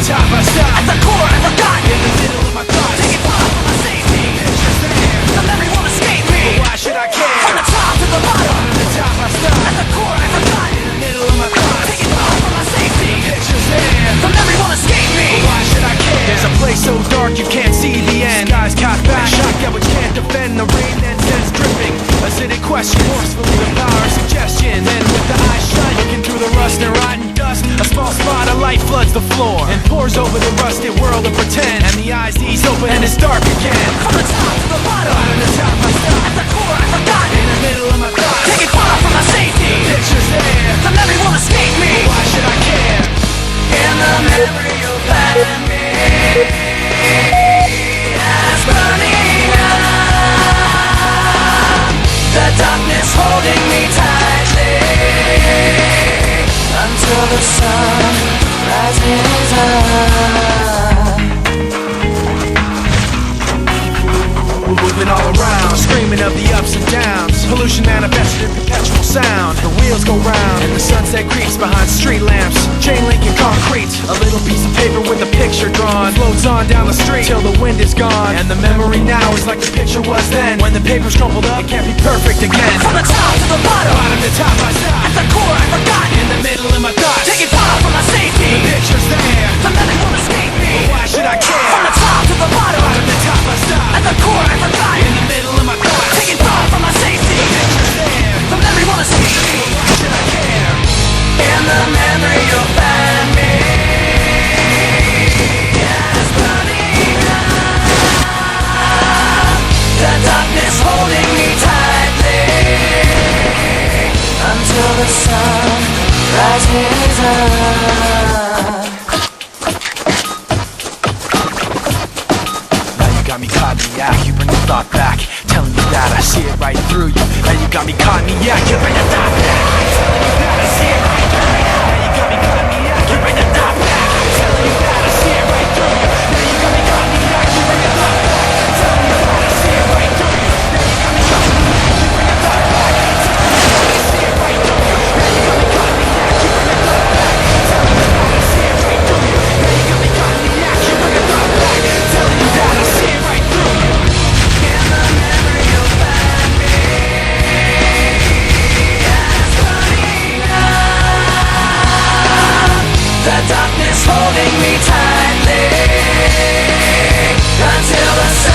top I stop. At the core I forgot. In the middle of my thoughts. Taking fire from my safety. Pictures there. The memory won't escape me. But why should I care? From the top to the bottom. At the top I stop. At the core I forgot. In the middle of my thoughts. Taking fire from my safety. Pictures there. The memory won't escape me. But why should I care? There's a place so dark you can't see the end. Skies caught back. Shotgun which can't defend. The rain then sends dripping. Acidic question. Forcefully the power of suggestion. Then with the eyes shut, looking through the rust and rotten dust, a small spot of light floods the floor and pours over the rusted world of pretend. And the eyes ease open and it's dark again. From the top to the bottom. Bottom to top I stop. At the core I forgot. In the middle of my thoughts. Taking fire from my safety. Pictures there. The memory won't escape me. But why should I care? In the memory you'll find me as burning up. The darkness holding me tightly until the sun rises up. We're moving all around, screaming of the ups and downs. Pollution manifested in perpetual sound. The wheels go round and the sunset creeps behind street lamps. Chain link and concrete. A little piece of paper with a picture drawn floats on down the street till the wind is gone. And the memory now is like the picture was then. When the paper's crumpled up, it can't be perfect again. From the top to the bottom. Bottom to top I stop. At the core I forgot. In the middle of my thoughts. Taking fire from my safety. The picture's there. The memory won't escape me. But why should I care? From the top to the bottom. Bottom to top I stop. At the core I forgot. In the middle of my thoughts. Taking fire from my safety. The picture's there. The memory won't escape me. But why should I care? In the memory you'll find me as burning up. The darkness holding me tightly until the sun rises up. Now you got me caught in the act, you bring the thought back, telling me that I see it right through you. Now you got me caught in the act, you bring the thought back, telling me that I see it right through you. Now you got me caught in the act, you bring the thought back, telling me that I see it right through you. Now you got me caught in the act, you bring the thought back, telling me that I see it right through you. Now you got me caught in the act, you bring the thought back, telling me that I see it right through you. Now you got me caught in the act, you bring the thought back, telling me that I see it right through you. Now you got me caught in the act, you bring the thought back, telling me that I see it right through you. In the memory you'll find me as burning up. The darkness holding me tightly until the sun